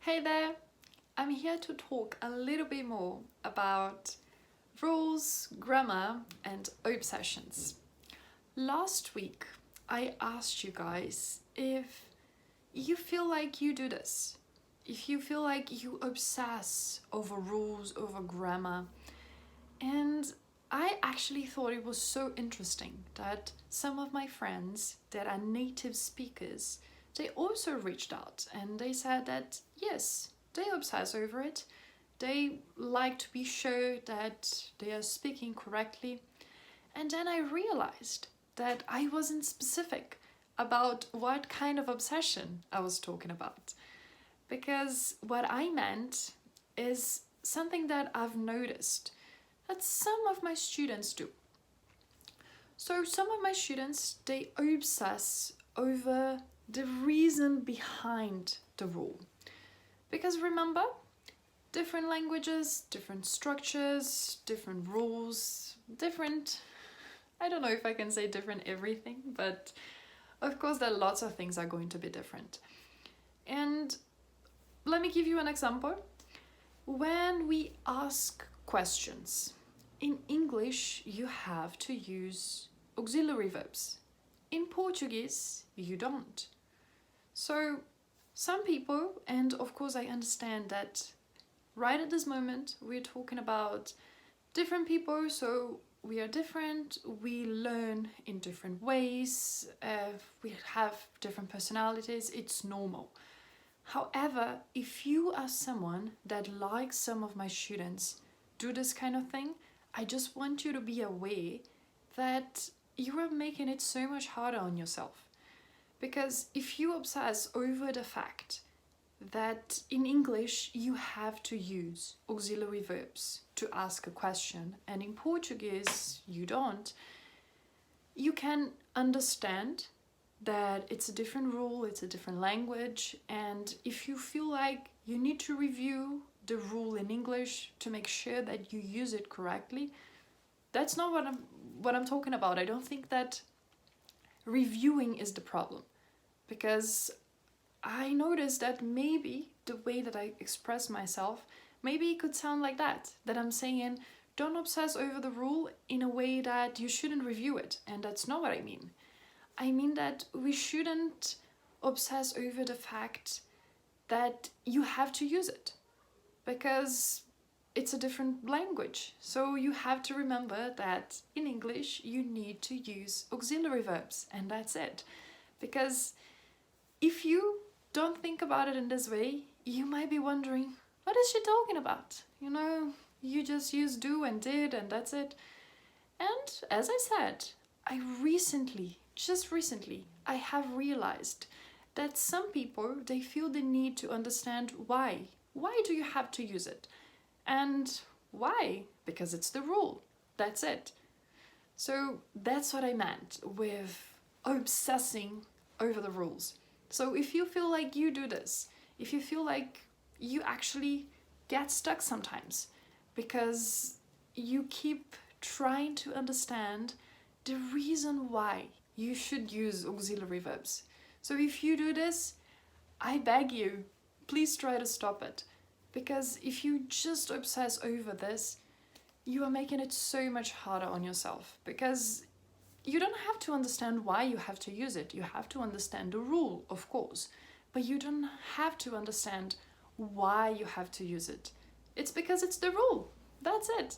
Hey there! I'm here to talk a little bit more about rules, grammar, and obsessions. Last week, I asked you guys if you feel like you do this, if you feel like you obsess over rules, over grammar, and I actually thought it was so interesting that some of my friends that are native speakers, they also reached out and they said that yes, they obsess over it. They like to be sure that they are speaking correctly. And then I realized that I wasn't specific about what kind of obsession I was talking about. Because what I meant is something that I've noticed that some of my students do. So some of my students, they obsess over the reason behind the rule. Because remember, different languages, different structures, different rules, I don't know if I can say different everything, but of course there are lots of things are going to be different. And let me give you an example. When we ask questions, in English, you have to use auxiliary verbs. In Portuguese, you don't. So some people, and of course I understand that right at this moment, we're talking about different people, so we are different, we learn in different ways, we have different personalities, it's normal. However, if you are someone that likes some of my students do this kind of thing, I just want you to be aware that you are making it so much harder on yourself. Because if you obsess over the fact that in English you have to use auxiliary verbs to ask a question and in Portuguese you don't, you can understand that it's a different rule, it's a different language, and if you feel like you need to review the rule in English to make sure that you use it correctly, that's not what I'm talking about. I don't think that reviewing is the problem, because I noticed that maybe the way that I express myself, maybe it could sound like that I'm saying don't obsess over the rule in a way that you shouldn't review it, and that's not what I mean. I mean that we shouldn't obsess over the fact that you have to use it, because it's a different language. So you have to remember that in English you need to use auxiliary verbs, and that's it. Because if you don't think about it in this way, you might be wondering, what is she talking about? You just use do and did and that's it. And as I said, just recently, I have realized that some people, they feel the need to understand why. Why do you have to use it? And why? Because it's the rule. That's it. So that's what I meant with obsessing over the rules. So if you feel like you do this, if you feel like you actually get stuck sometimes because you keep trying to understand the reason why you should use auxiliary verbs. So if you do this, I beg you, please try to stop it. Because if you just obsess over this, you are making it so much harder on yourself. Because you don't have to understand why you have to use it. You have to understand the rule, of course. But you don't have to understand why you have to use it. It's because it's the rule. That's it.